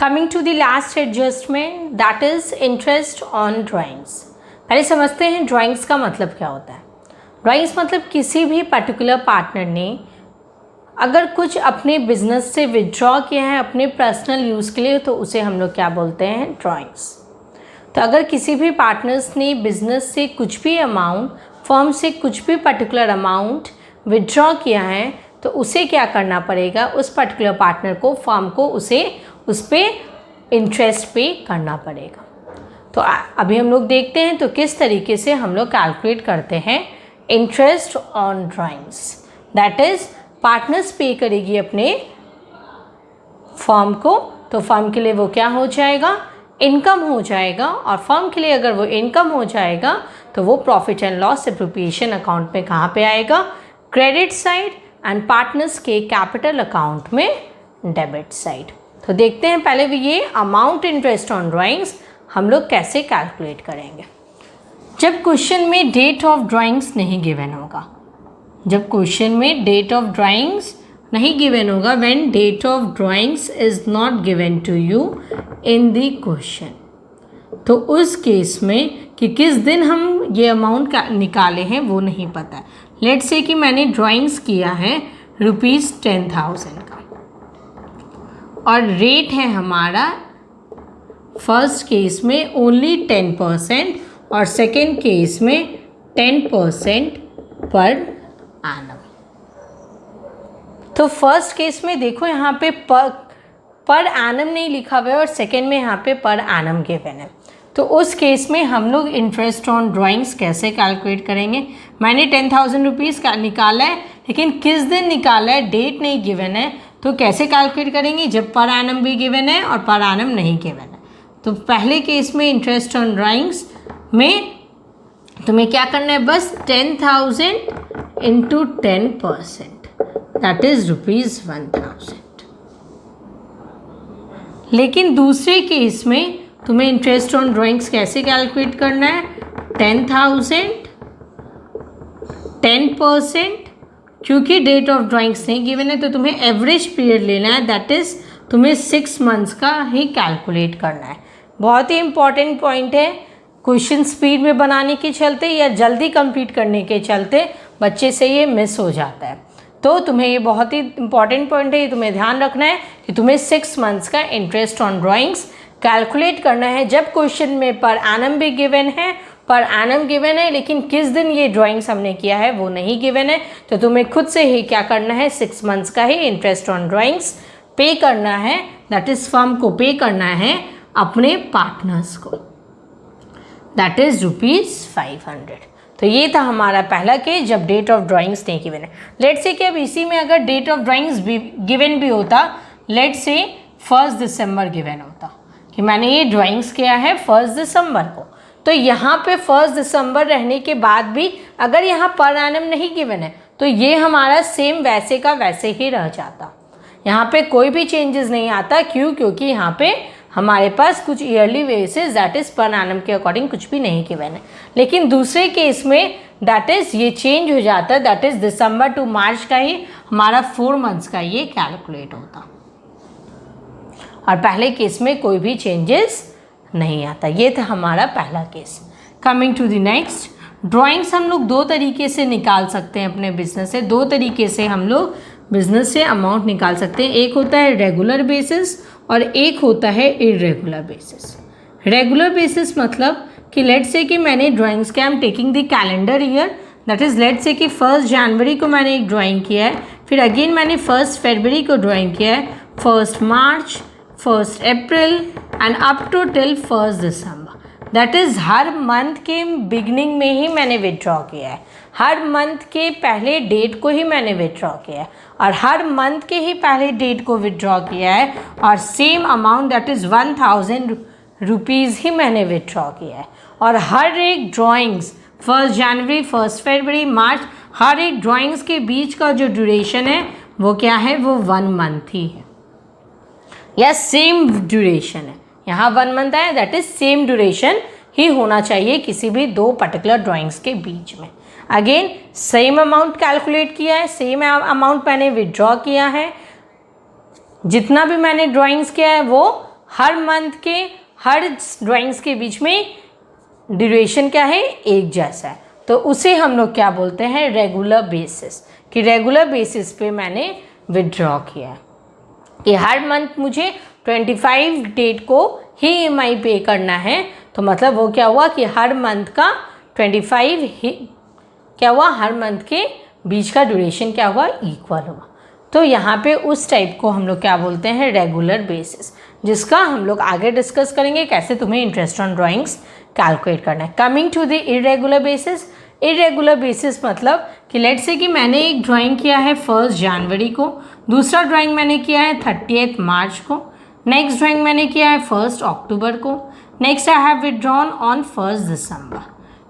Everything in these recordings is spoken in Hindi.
Coming to the last adjustment that is interest on drawings. पहले समझते हैं ड्राइंग्स का मतलब क्या होता है। ड्राइंग्स मतलब किसी भी पर्टिकुलर पार्टनर ने अगर कुछ अपने बिजनेस से विड्रॉ किया है अपने पर्सनल यूज़ के लिए तो उसे हम लोग क्या बोलते हैं, ड्राइंग्स। तो अगर किसी भी पार्टनर्स ने बिजनेस से कुछ भी अमाउंट, फर्म से कुछ भी पर्टिकुलर अमाउंट विड्रॉ किया है तो उसे क्या करना पड़ेगा, उस पर्टिकुलर पार्टनर को, फर्म को उसे उस पर इंटरेस्ट पे करना पड़ेगा। तो अभी हम लोग देखते हैं तो किस तरीके से हम लोग कैलकुलेट करते हैं interest on drawings. That is partners पे करेगी अपने फर्म को, तो फर्म के लिए वो क्या हो जाएगा, इनकम हो जाएगा। और फर्म के लिए अगर वो इनकम हो जाएगा तो वो profit and loss appropriation account में कहाँ पे आएगा, क्रेडिट साइड, एंड पार्टनर्स के कैपिटल अकाउंट में डेबिट साइड। तो देखते हैं पहले भी ये अमाउंट इंटरेस्ट ऑन ड्राइंग्स हम लोग कैसे कैलकुलेट करेंगे। जब क्वेश्चन में डेट ऑफ ड्राइंग्स नहीं गिवन होगा, जब क्वेश्चन में डेट ऑफ ड्राइंग्स नहीं गिवन होगा, when date of drawings is not given to you in the question, तो उस केस में कि किस दिन हम ये अमाउंट निकाले हैं वो नहीं पता है। लेट्स से कि मैंने ड्राइंग्स किया है ₹10,000 का और रेट है हमारा फर्स्ट केस में ओनली 10% और सेकेंड केस में 10% पर एनम। तो फर्स्ट केस में देखो यहाँ पे पर एनम नहीं लिखा हुआ है और सेकेंड में यहाँ पे पर एनम गिवन है। तो उस केस में हम लोग इंटरेस्ट ऑन ड्राइंग्स कैसे कैलकुलेट करेंगे। मैंने 10,000 रुपीज़ का निकाला है लेकिन किस दिन निकाला है डेट नहीं गिवन है, तो कैसे कैलकुलेट करेंगे जब पर एनम भी गिवन है और पर एनम नहीं गिवन है। तो पहले केस में इंटरेस्ट ऑन ड्राइंग्स में तुम्हें क्या करना है, बस 10,000 इंटू 10% दैट इज ₹1,000। लेकिन दूसरे केस में तुम्हें इंटरेस्ट ऑन ड्राइंग्स कैसे कैलकुलेट करना है, 10,000 10%, क्योंकि डेट ऑफ ड्राइंग्स नहीं गिवन है तो तुम्हें एवरेज पीरियड लेना है, दैट इज़ तुम्हें 6 मंथ्स का ही कैलकुलेट करना है। बहुत ही इंपॉर्टेंट पॉइंट है, क्वेश्चन स्पीड में बनाने के चलते या जल्दी कंप्लीट करने के चलते बच्चे से ये मिस हो जाता है। तो तुम्हें ये बहुत ही इंपॉर्टेंट पॉइंट है, ये तुम्हें ध्यान रखना है कि तुम्हें 6 मंथ्स का इंटरेस्ट ऑन ड्राइंग्स कैलकुलेट करना है। जब क्वेश्चन में पर एनम भी गिवन है, पर एनम गिवन है लेकिन किस दिन ये ड्राइंग्स हमने किया है वो नहीं गिवन है, तो तुम्हें खुद से ही क्या करना है, 6 मंथ्स का ही इंटरेस्ट ऑन ड्राइंग्स पे करना है, दैट इज़ फर्म को पे करना है अपने पार्टनर्स को, दैट इज़ ₹500। तो ये था हमारा पहला केस जब डेट ऑफ ड्राइंग्स नहीं गिवन है। लेट्स से कि अब इसी में अगर डेट ऑफ ड्राइंग्स गिवन भी होता, लेट्स से 1 दिसंबर गिवन होता कि मैंने ये ड्राइंग्स किया है 1 दिसंबर को, तो यहाँ पे 1 दिसंबर रहने के बाद भी अगर यहाँ पर एनम नहीं गिवन है तो ये हमारा सेम वैसे का वैसे ही रह जाता, यहाँ पे कोई भी चेंजेस नहीं आता। क्यों? क्योंकि यहाँ पे हमारे पास कुछ yearly basis that is per annum के अकॉर्डिंग कुछ भी नहीं गिवन है। लेकिन दूसरे केस में दैट इज़ ये चेंज हो जाता है, दैट इज़ दिसंबर टू मार्च का ही हमारा 4 मंथ्स का ये कैलकुलेट होता और पहले केस में कोई भी चेंजेस नहीं आता। ये था हमारा पहला case. Coming to the next, drawings हम लोग 2 तरीके से निकाल सकते हैं अपने बिजनेस से। 2 तरीके से हम लोग बिजनेस से अमाउंट निकाल सकते हैं, एक होता है रेगुलर बेसिस और एक होता है इरेगुलर बेसिस। रेगुलर बेसिस मतलब कि लेट्स से कि मैंने ड्राइंग्स के I am taking the calendar year, that is let's say कि 1 जनवरी को मैंने एक ड्राइंग किया है, फिर अगेन मैंने 1 फरवरी को ड्राइंग किया है, 1 March, 1 April and up to till 1 दिसंबर। दैट इज़ हर मंथ के बिगनिंग में ही मैंने विड्रॉ किया है, हर मंथ के पहले डेट को ही मैंने विड्रॉ किया है और हर मंथ के ही पहले डेट को विड्रॉ किया है और same amount that is 1,000 rupees ही मैंने विड्रॉ किया है। और हर एक ड्राइंग्स 1 जनवरी, 1 फरवरी, मार्च, हर एक ड्राइंग्स के बीच का जो ड्यूरेशन है वो क्या है, वो 1 मंथ ही है या सेम ड्यूरेशन है। यहाँ 1 मंथ है, दैट इज़ सेम ड्यूरेशन ही होना चाहिए किसी भी 2 पर्टिकुलर ड्राइंग्स के बीच में। अगेन सेम अमाउंट कैलकुलेट किया है, सेम अमाउंट मैंने विड्रॉ किया है, जितना भी मैंने ड्राइंग्स किया है वो हर मंथ के हर ड्राइंग्स के बीच में ड्यूरेशन क्या है, एक जैसा है, तो उसे हम लोग क्या बोलते हैं, रेगुलर बेसिस, कि रेगुलर बेसिस पे मैंने विड्रॉ किया है कि हर मंथ मुझे 25 डेट को ही EMI पे करना है। तो मतलब वो क्या हुआ कि हर मंथ का 25 ही क्या हुआ, हर मंथ के बीच का ड्यूरेशन क्या हुआ, इक्वल हुआ। तो यहाँ पे उस टाइप को हम लोग क्या बोलते हैं, रेगुलर बेसिस, जिसका हम लोग आगे डिस्कस करेंगे कैसे तुम्हें इंटरेस्ट ऑन ड्राइंग्स कैलकुलेट करना है। Coming to the irregular basis, irregular basis मतलब कि लेट्स से कि मैंने एक ड्राइंग किया है 1 जनवरी को, दूसरा ड्राइंग मैंने किया है 30 मार्च को, नेक्स्ट ड्राइंग मैंने किया है 1 अक्टूबर को, next I have withdrawn on 1 December.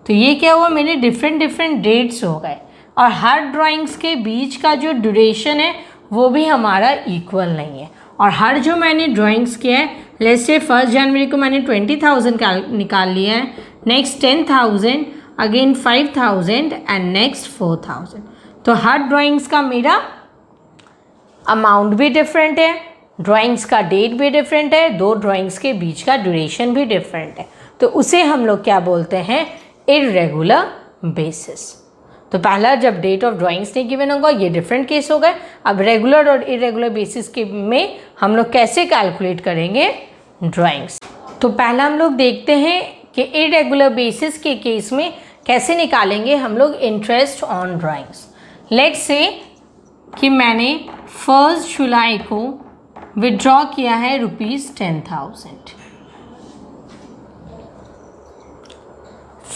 तो ये क्या हुआ, मेरे डिफरेंट डेट्स हो गए, और हर ड्राइंग्स के बीच का जो ड्यूरेशन है वो भी हमारा इक्वल नहीं है। और हर जो मैंने ड्राइंग्स किया है, लेट्स से 1 जनवरी को मैंने 20,000 निकाल लिया है, नेक्स्ट 10,000, अगेन 5,000 एंड नेक्स्ट 4,000। तो हर ड्राइंग्स का मेरा अमाउंट भी डिफरेंट है, ड्राइंग्स का डेट भी डिफरेंट है, दो ड्राइंग्स के बीच का ड्यूरेशन भी डिफरेंट है। तो उसे हम लोग क्या बोलते हैं, इरेगुलर बेसिस। तो पहला जब डेट ऑफ ड्राइंग्स नहीं गिवन होगा, ये डिफरेंट केस हो गए। अब रेगुलर और इरेगुलर बेसिस के में हम लोग कैसे कैलकुलेट करेंगे ड्राइंग्स। तो पहला हम लोग देखते हैं कि इरेगुलर बेसिस के केस में कैसे निकालेंगे हम लोग interest on drawings. Let's say कि मैंने 1 जुलाई को विड्रॉ किया है ₹10,000,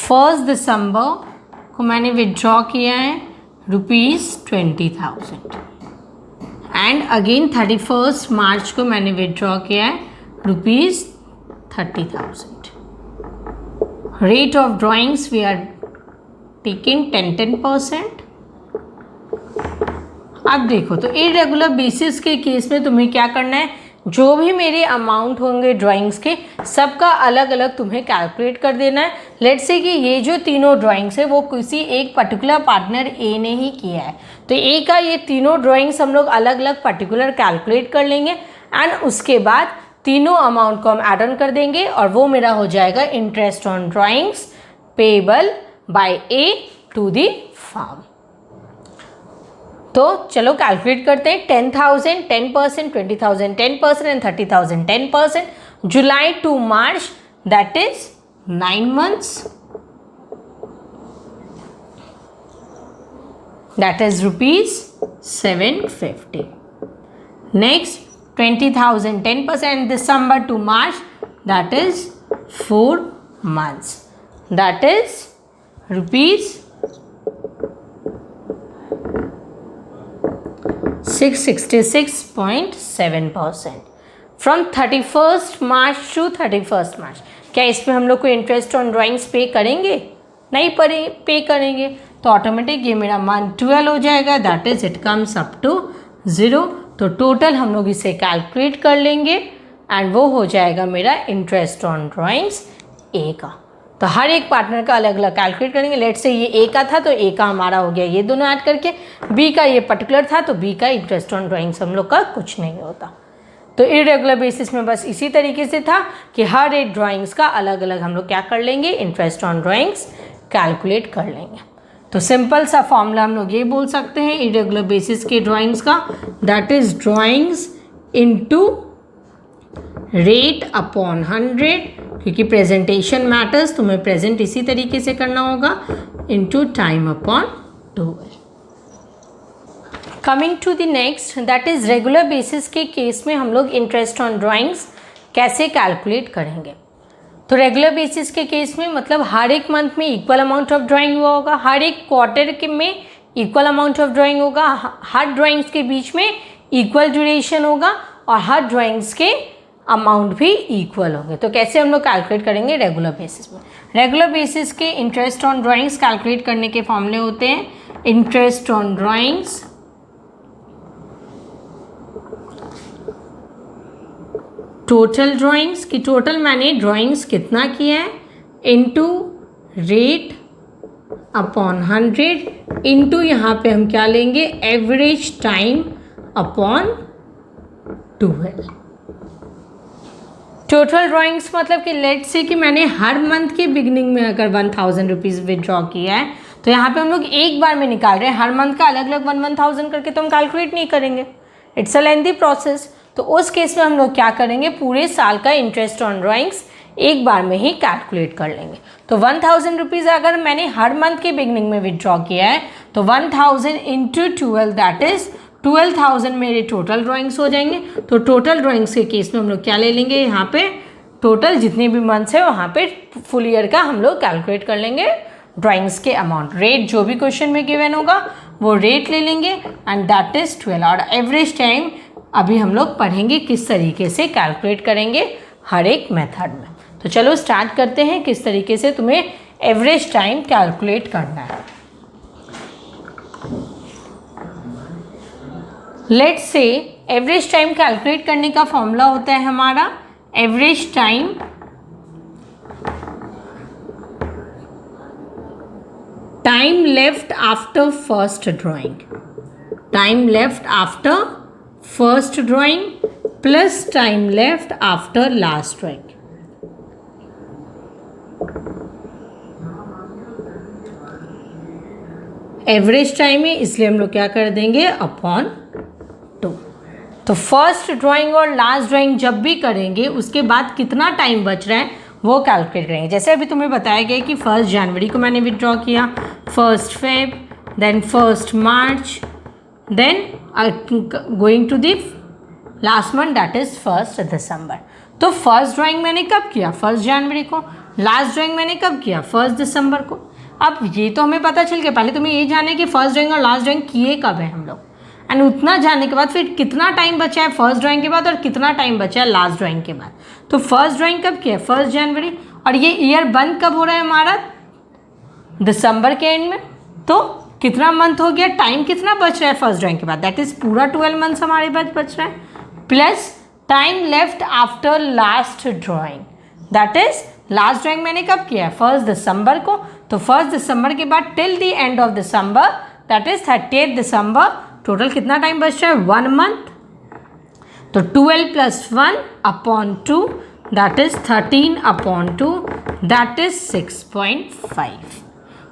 1 दिसंबर को मैंने विड्रॉ किया है ₹20,000 एंड अगेन 31 मार्च को मैंने विड्रॉ किया है ₹30,000। Rate of drawings we are taking 10%। अब देखो, तो इरेगुलर बेसिस के केस में तुम्हें क्या करना है, जो भी मेरे अमाउंट होंगे ड्राइंग्स के, सबका अलग अलग तुम्हें कैलकुलेट कर देना है। लेट्स से कि ये जो तीनों ड्राइंग्स है वो किसी एक पर्टिकुलर पार्टनर ए ने ही किया है, तो ए का ये तीनों ड्राइंग्स हम लोग अलग अलग पर्टिकुलर कैलकुलेट कर लेंगे एंड उसके बाद तीनों अमाउंट को हम ऐड ऑन कर देंगे और वो मेरा हो जाएगा interest on drawings payable by A to the firm. तो चलो कैलकुलेट करते हैं। 10,000 10%, 20,000 10% and 30,000 10%। July to March that is 9 months, that is ₹750. Next 20,000 10%, December to March, that is 4 months, that is ₹666.7%। From 31st March to 31st March, क्या इसमें हम लोग को इंटरेस्ट ऑन ड्राइंग्स पे करेंगे? नहीं पे करेंगे, तो ऑटोमेटिक ये मेरा मंथ 12 हो जाएगा, that is it comes up to 0। तो टोटल हम लोग इसे कैलकुलेट कर लेंगे एंड वो हो जाएगा मेरा इंटरेस्ट ऑन ड्राइंग्स ए का। तो हर एक पार्टनर का अलग अलग कैलकुलेट करेंगे। लेट से ये ए का था तो ए का हमारा हो गया ये दोनों ऐड करके, बी का ये पर्टिकुलर था तो बी का इंटरेस्ट ऑन ड्राइंग्स हम लोग का कुछ नहीं होता। तो इरेगुलर बेसिस में बस इसी तरीके से था कि हर एक ड्राइंग्स का अलग अलग हम लोग क्या कर लेंगे, इंटरेस्ट ऑन ड्राइंग्स कैलकुलेट कर लेंगे। तो सिंपल सा फॉर्मूला हम लोग ये बोल सकते हैं इरेगुलर बेसिस के ड्राइंग्स का, that is drawings into rate upon 100, क्योंकि प्रेजेंटेशन मैटर्स, तुम्हें प्रेजेंट इसी तरीके से करना होगा, into time upon 12। Coming to the next, that is regular basis के केस में हम लोग इंटरेस्ट ऑन ड्राइंग्स कैसे कैलकुलेट करेंगे। तो रेगुलर बेसिस के केस में मतलब हर एक मंथ में इक्वल अमाउंट ऑफ ड्राइंग हुआ होगा, हर एक क्वार्टर के में इक्वल अमाउंट ऑफ ड्राइंग होगा, हर ड्राइंग्स के बीच में इक्वल ड्यूरेशन होगा और हर ड्राइंग्स के अमाउंट भी इक्वल होंगे। तो कैसे हम लोग कैलकुलेट करेंगे रेगुलर बेसिस में? रेगुलर बेसिस के इंटरेस्ट ऑन ड्राइंग्स कैलकुलेट करने के फॉर्मूले होते हैं interest on drawings total drawings, की टोटल मैंने ड्राइंग्स कितना किया है, इनटू रेट अपॉन 100, इनटू यहाँ पे हम क्या लेंगे average time upon 12। Total drawings मतलब कि लेट से कि मैंने हर मंथ के बिगनिंग में अगर 1000 रुपीज़ विदड्रॉ किया है तो यहाँ पे हम लोग एक बार में निकाल रहे हैं, हर मंथ का अलग अलग 1000 करके तो हम कैलकुलेट नहीं करेंगे, इट्स अ लेंथी प्रोसेस। तो उस केस में हम लोग क्या करेंगे, पूरे साल का इंटरेस्ट ऑन ड्राइंग्स एक बार में ही कैलकुलेट कर लेंगे। तो 1000 रुपीज़ अगर मैंने हर मंथ के बिगनिंग में विदड्रॉ किया है तो 1000 इंटू 12 दैट इज़ 12,000 मेरे टोटल ड्राइंग्स हो जाएंगे। तो टोटल ड्राइंग्स के केस में हम लोग क्या ले लेंगे, यहाँ पे टोटल जितने भी मंथ्स है वहाँ पे फुल ईयर का हम लोग कैलकुलेट कर लेंगे ड्राइंग्स के अमाउंट। रेट जो भी क्वेश्चन में गिवन होगा वो रेट ले लेंगे एंड दैट इज़ 12। और एवरेज टाइम अभी हम लोग पढ़ेंगे किस तरीके से कैलकुलेट करेंगे हर एक मेथड में। तो चलो स्टार्ट करते हैं किस तरीके से तुम्हें एवरेज टाइम कैलकुलेट करना है। Let's say average time calculate करने का फॉर्मूला होता है हमारा average time time left after first drawing, time left after first drawing plus time left after last drawing. Average time है इसलिए हम लोग क्या कर देंगे अपॉन 2। तो फर्स्ट ड्राइंग और लास्ट ड्राइंग जब भी करेंगे उसके बाद कितना टाइम बच रहा है वो कैलकुलेट करेंगे। जैसे अभी तुम्हें बताया गया कि 1 जनवरी को मैंने विड्रॉ किया, 1 Feb, then 1 March, then going to the last month that is 1 December. तो फर्स्ट ड्राइंग मैंने कब किया, 1 जनवरी को, लास्ट ड्राइंग मैंने कब किया, 1 दिसंबर को। अब ये तो हमें पता चल गया, पहले तुम्हें ये जाने कि फर्स्ट ड्राइंग और लास्ट ड्राइंग किए कब है हम लोग, एंड उतना जानने के बाद फिर कितना टाइम बचा है फर्स्ट ड्राइंग के बाद और कितना टाइम बचा है लास्ट ड्राइंग के बाद। तो फर्स्ट ड्राइंग कब किया, 1 जनवरी, और ये ईयर बंद कब हो रहा है हमारा, दिसंबर के एंड में। तो कितना मंथ हो गया, टाइम कितना बच रहा है फर्स्ट ड्राइंग के बाद, दैट इज पूरा 12 मंथ्स हमारे पास बच रहा है, plus time left after last drawing, that is last drawing मैंने कब किया है, 1 दिसंबर को। तो 1 दिसंबर के बाद till the end of December that is 30 December, total कितना टाइम बच रहा है, 1 मंथ। तो 12 + 1 upon 2 that is 13 upon 2 that is 6.5।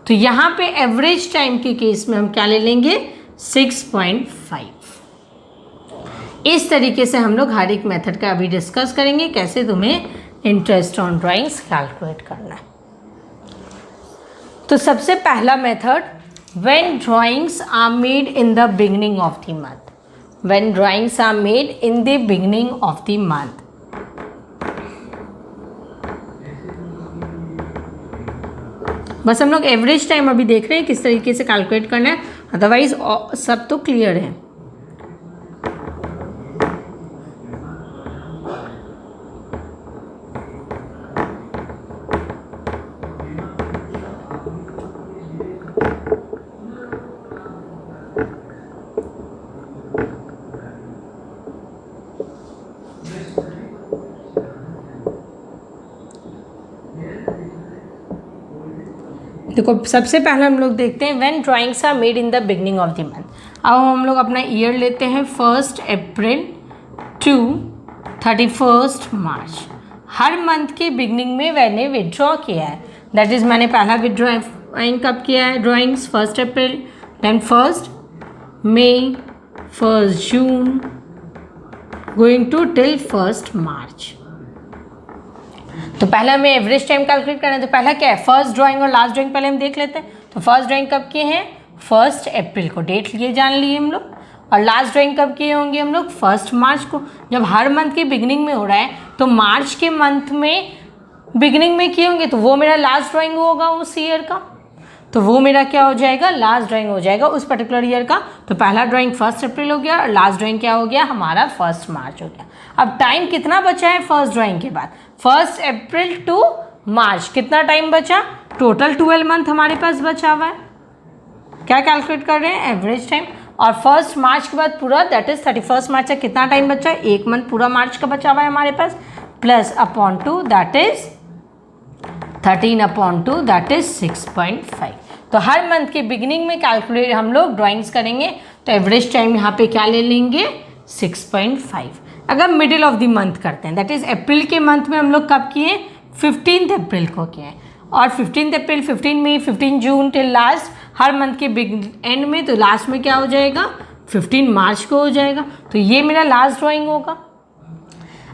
तो यहाँ पे एवरेज टाइम के केस में हम क्या ले लेंगे, 6.5। इस तरीके से हम लोग हर एक मेथड का अभी डिस्कस करेंगे कैसे तुम्हें इंटरेस्ट ऑन ड्राइंग्स कैलकुलेट करना है। तो सबसे पहला method, when drawings are made in the beginning of the month, when drawings are made in the beginning of the month. बस हम लोग एवरेज टाइम अभी देख रहे हैं किस तरीके से कैलकुलेट करना है, अदरवाइज सब तो क्लियर है। देखो सबसे पहले हम लोग देखते हैं when drawings are made in the beginning of the month. अब हम लोग अपना ईयर लेते हैं 1 अप्रैल टू 31 मार्च। हर मंथ के बिगनिंग में मैंने विड्रॉ किया है, दैट इज़ मैंने पहला विड्रॉइंग कब किया है, drawings 1 April, then 1 May, 1 June, going to till 1 March. तो पहले हमें एवरेज टाइम कैलकुलेट करना है, तो पहला क्या है, फर्स्ट ड्राइंग और लास्ट ड्राइंग पहले हम देख लेते हैं। तो फर्स्ट ड्राइंग कब किए हैं, 1 अप्रैल को, डेट लिए जान लिए हम लोग, और लास्ट ड्राइंग कब किए होंगे हम लोग, 1 मार्च को। जब हर मंथ की बिगनिंग में हो रहा है तो मार्च के मंथ में बिगनिंग में किए होंगे तो वो मेरा लास्ट ड्राइंग होगा उस ईयर का, तो वो मेरा क्या हो जाएगा, लास्ट ड्राइंग हो जाएगा उस पर्टिकुलर ईयर का। तो पहला ड्राइंग 1 अप्रैल हो गया और लास्ट ड्राइंग क्या हो गया हमारा 1 मार्च हो गया। अब टाइम कितना बचा है फर्स्ट ड्राइंग के बाद, 1 अप्रैल टू मार्च कितना टाइम बचा, टोटल 12 मंथ हमारे पास बचा हुआ है। क्या कैलकुलेट कर रहे हैं, एवरेज टाइम। और 1 मार्च के बाद पूरा दैट इज 31 मार्च तक कितना टाइम बचा है, 1 मंथ पूरा मार्च का बचा हुआ है हमारे पास, plus upon 2 that is 13 upon 2 that is 6.5। तो हर मंथ के बिगिनिंग में कैलकुलेट हम लोग ड्राइंग्स करेंगे, तो एवरेज टाइम यहाँ पे क्या ले लेंगे, 6.5। अगर मिडिल ऑफ द मंथ करते हैं, दैट इज़ अप्रैल के मंथ में हम लोग कब किए, 15 अप्रैल को किए, और 15 अप्रैल, 15 मई, 15 जून टिल लास्ट, हर मंथ के बिग एंड में, तो लास्ट में क्या हो जाएगा, 15 मार्च को हो जाएगा। तो ये मेरा लास्ट ड्राइंग होगा।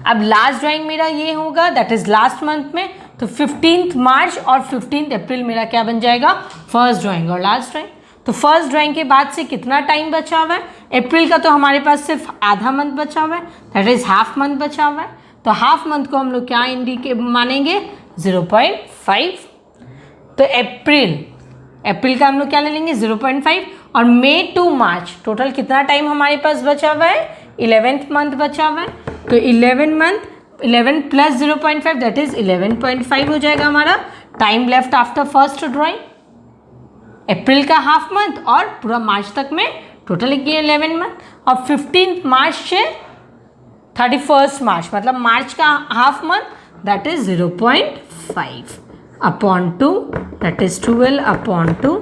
अब लास्ट ड्राइंग मेरा ये होगा, दैट इज लास्ट मंथ में, तो 15 मार्च और 15 अप्रैल मेरा क्या बन जाएगा, फर्स्ट ड्राइंग और लास्ट ड्राइंग। तो फर्स्ट ड्राइंग के बाद से कितना टाइम बचा हुआ है, अप्रैल का तो हमारे पास सिर्फ आधा मंथ बचा हुआ है, दैट इज हाफ मंथ बचा हुआ है। तो हाफ मंथ को हम लोग क्या इंडिकेट मानेंगे, 0.5। तो अप्रैल का हम लोग क्या ले लेंगे, 0.5, और मई टू मार्च टोटल कितना टाइम हमारे पास बचा हुआ है, 11th मंथ बचा हुआ है। तो 11 मंथ, 11 प्लस 0.5 दैट इज 11.5 हो जाएगा हमारा time left after first drawing. April का हाफ मंथ और पूरा मार्च तक में टोटल 11 मंथ, और 15 मार्च से 31 मार्च मतलब मार्च का half month that is 0.5 upon 2 that is 12 upon 2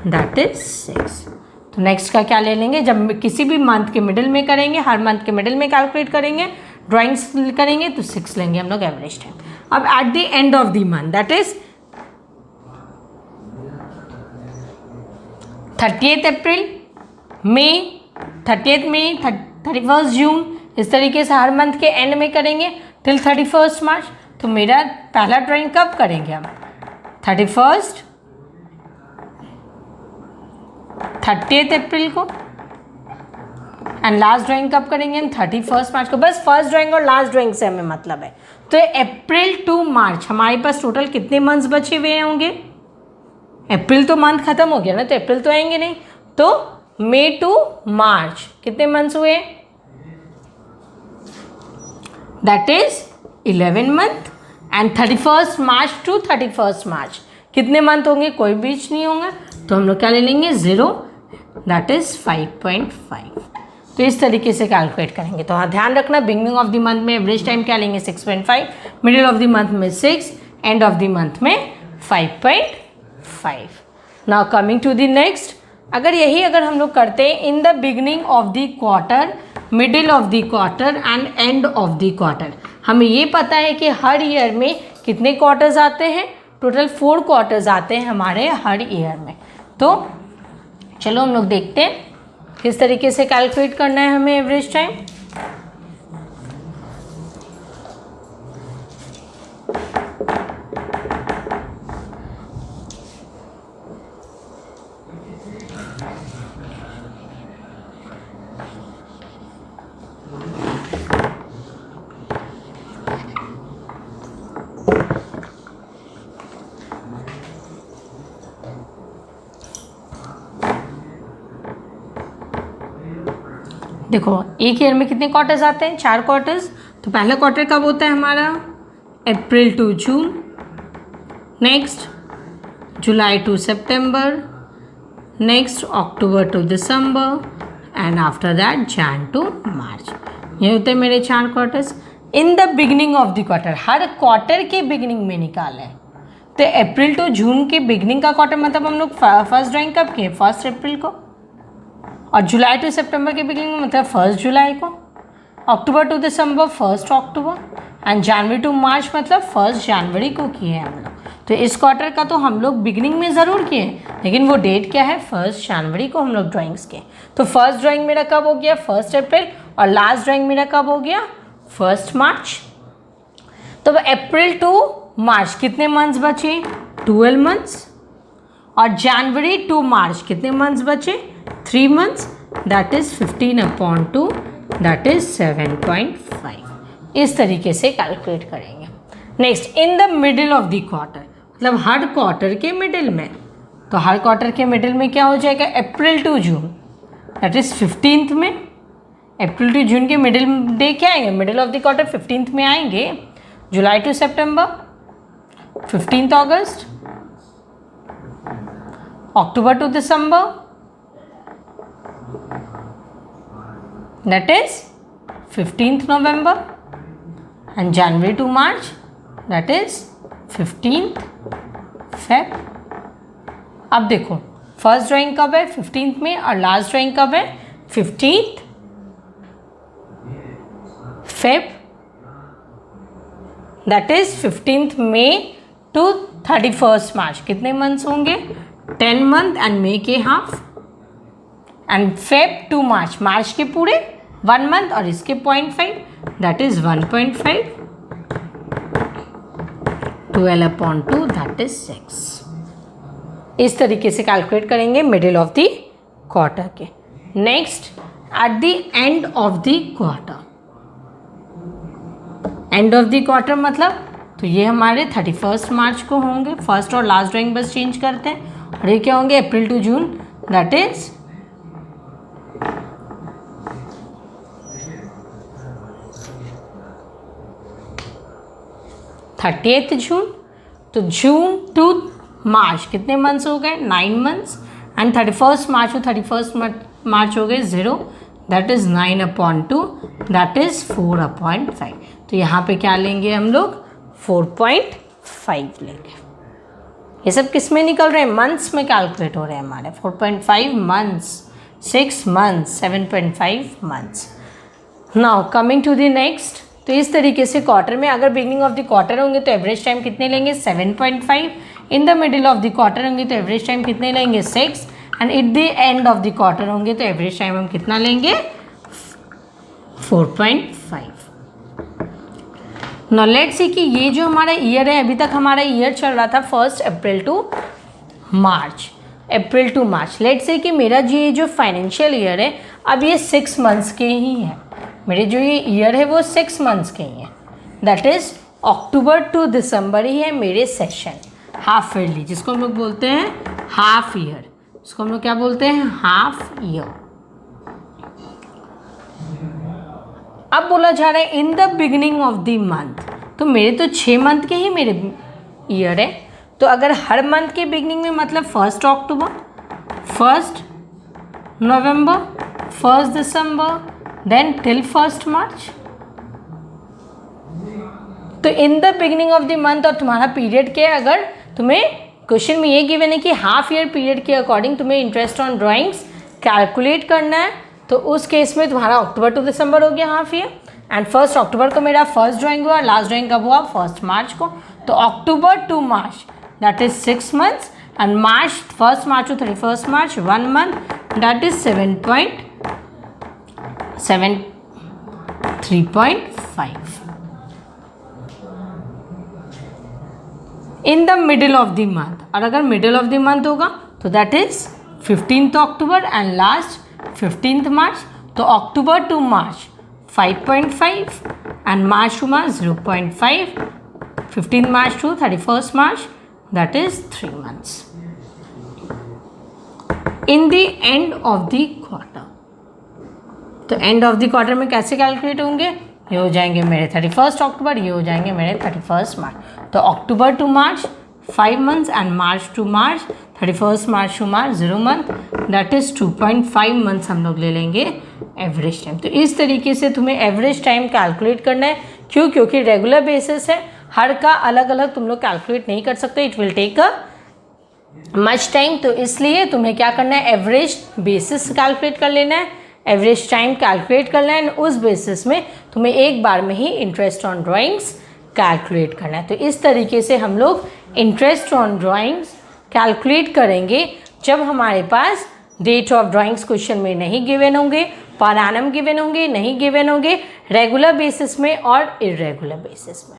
that is 6। तो नेक्स्ट का क्या ले लेंगे, जब किसी भी मंथ के मिडिल में करेंगे, हर मंथ के मिडिल में कैलकुलेट करेंगे, ड्राइंग्स करेंगे, तो 6 लेंगे हम लोग एवरेज टाइम। अब at the end of the month that is 30th April, May, 30th May, 31st June, इस तरीके से हर मंथ के एंड में करेंगे टिल 31st मार्च। तो मेरा पहला ड्राइंग कब करेंगे हम, 30th अप्रैल को, एंड लास्ट ड्राइंग कब करेंगे हम, 31st मार्च को। बस फर्स्ट ड्राइंग और लास्ट ड्राइंग से हमें मतलब है। तो अप्रैल टू मार्च हमारे पास टोटल कितने मंथ्स बचे हुए होंगे, अप्रैल तो मंथ खत्म हो गया ना, तो अप्रैल तो आएंगे नहीं, तो मई टू मार्च कितने मंथ्स हुए, that is 11 month, and 31st March to 31st March कितने मंथ होंगे, कोई बीच नहीं होंगे, तो हम लोग क्या ले लेंगे, 0 दैट इज 5.5। तो इस तरीके से कैलकुलेट करेंगे। तो हाँ ध्यान रखना, बिगनिंग ऑफ द मंथ में एवरेज टाइम क्या लेंगे, 6.5, मिडिल ऑफ द मंथ में 6, एंड ऑफ द मंथ में 5.5। Now coming to the next, अगर हम लोग करते हैं in the beginning of the quarter, middle of the quarter and end of the quarter, हमें ये पता है कि हर ईयर में कितने क्वार्टर्स आते हैं, टोटल 4 क्वार्टर्स आते हैं हमारे हर ईयर में। तो चलो हम लोग देखते हैं किस तरीके से कैलकुलेट करना है हमें एवरेज टाइम। देखो एक ईयर में कितने क्वार्टर्स आते हैं, 4 क्वार्टर्स। तो पहला क्वार्टर कब होता है हमारा, April to June, next July to September, next October to December, and after that Jan to March. ये होते हैं मेरे 4 quarters in the beginning of the quarter. हर क्वार्टर के बिगनिंग में निकाला है। तो अप्रैल टू जून के बिगनिंग का क्वार्टर मतलब हम लोग फर्स्ट ड्राइंग कब किए, 1 अप्रैल को, और जुलाई टू सितंबर के बिगनिंग मतलब 1 जुलाई को, October to December 1 October, and January to March मतलब 1 जनवरी को किए हैं हम लोग। तो इस क्वार्टर का तो हम लोग बिगनिंग में ज़रूर किए हैं, लेकिन वो डेट क्या है, 1 जनवरी को हम लोग ड्राइंग्स किए। तो फर्स्ट ड्राइंग मेरा कब हो गया, 1 अप्रैल, और लास्ट ड्राइंग मेरा कब हो गया, 1 मार्च। तो अप्रैल टू मार्च कितने मंथ्स बचे, 12 मंथ्स, और जनवरी टू मार्च कितने मंथ्स बचे, 3 months, that is 15 upon 2 that is 7.5। इस तरीके से कैलकुलेट करेंगे। Next in the middle of the quarter, मतलब हर क्वार्टर के मिडिल में। तो हर क्वार्टर के मिडिल में क्या हो जाएगा, April to June that is 15th में। अप्रैल टू जून के मिडिल डे क्या आएंगे, middle of the quarter 15th में आएंगे। July to September 15th August, October to December that is 15th November, and January to March that is 15th Feb। अब देखो फर्स्ट ड्राइंग कब है, 15th में, और लास्ट ड्राइंग कब है, 15th Feb, that is 15th May to 31st March, कितने मंथ्स होंगे? 10 मंथ एंड मई के half, and Feb to March, March के पूरे 1 मंथ और इसके 0.5, दैट इज 1.5, 12/2 दैट इज 6। इस तरीके से कैलकुलेट करेंगे मिडिल ऑफ द क्वार्टर के। Next, eight the end of the quarter, and of the quarter मतलब तो ये हमारे 31st मार्च को होंगे, फर्स्ट और लास्ट ड्राइंग बस चेंज करते हैं, और ये क्या होंगे? April to June, that is 30th June. तो जून टू मार्च कितने मंथ्स हो गए? 9 months, and 31st March to 31st March हो गए 0, दैट इज 9/2, दैट इज 4/5। तो यहाँ पे क्या लेंगे हम लोग? 4.5 लेंगे। ये सब किस में निकल रहे हैं? मंथ्स में कैलकुलेट हो रहे हैं हमारे। 4.5 months, 6 months, 7.5 months. Now coming to the next, तो इस तरीके से क्वार्टर में अगर बिगिनिंग ऑफ द क्वार्टर होंगे तो एवरेज टाइम कितने लेंगे? 7.5, इन the middle of the quarter होंगे तो एवरेज टाइम कितने लेंगे? 6, and eight the end of the quarter होंगे तो एवरेज टाइम हम कितना लेंगे? 4.5। नाउ लेट्स सी कि ये जो हमारा ईयर है, अभी तक हमारा ईयर चल रहा था 1 April to March, April to March. Let's say कि मेरा ये जो फाइनेंशियल ईयर है अब ये 6 मंथ्स के ही है, मेरे जो ये ईयर है वो 6 मंथ्स के ही है, दैट इज अक्टूबर टू दिसंबर ही है मेरे सेशन, हाफ ईयरली, जिसको हम लोग बोलते हैं हाफ ईयर, इसको हम लोग क्या बोलते हैं? Half year. अब बोला जा रहा है in the beginning of the month, तो मेरे तो 6 मंथ के ही मेरे ईयर है, तो अगर हर मंथ के बिगिनिंग में मतलब 1 अक्टूबर, 1 नवंबर, 1 दिसंबर, देन टिल 1 मार्च। तो in the beginning of the month, और तुम्हारा पीरियड क्या है? अगर तुम्हें क्वेश्चन में ये गिवन है कि हाफ ईयर पीरियड के अकॉर्डिंग तुम्हें इंटरेस्ट ऑन ड्राइंग्स कैलकुलेट करना है, तो उस केस में तुम्हारा अक्टूबर टू दिसंबर हो गया हाफ ईयर, एंड 1 अक्टूबर को मेरा फर्स्ट ड्राइंग हुआ, लास्ट ड्राइंग कब हुआ? 1 मार्च को। तो October to March that is 6 months, and March 1 March to 31 March 1 month, that is 3.5 in the middle of the month. और अगर मिडिल ऑफ द मंथ होगा तो that is 15th October and last 15th March, तो October to March 5.5 and March to March 0.5, 15 March to 31 March that is 3 months. In the end of the quarter, तो एंड ऑफ द क्वार्टर में कैसे कैलकुलेट होंगे? ये हो जाएंगे मेरे 31 अक्टूबर, ये हो जाएंगे मेरे 31 मार्च। तो October to March 5 months and March to March 31 March to March 0 month, that is 2.5 months हम लोग ले लेंगे एवरेज टाइम। तो इस तरीके से तुम्हें एवरेज टाइम कैलकुलेट करना है। क्यों? क्योंकि रेगुलर बेसिस है, हर का अलग अलग तुम लोग कैलकुलेट नहीं कर सकते, it will take a much time. तो इसलिए तुम्हें क्या करना है? एवरेज बेसिस कैलकुलेट कर लेना है, एवरेज टाइम कैलकुलेट करना है, उस बेसिस में तुम्हें एक बार में ही इंटरेस्ट ऑन ड्राइंग्स कैलकुलेट करना है। तो इस तरीके से हम लोग इंटरेस्ट ऑन ड्राइंग्स कैलकुलेट करेंगे जब हमारे पास डेट ऑफ ड्राइंग्स क्वेश्चन में नहीं गिवन होंगे, पर एनम गिवन होंगे, नहीं गिवन होंगे, रेगुलर बेसिस में और इरेगुलर बेसिस में।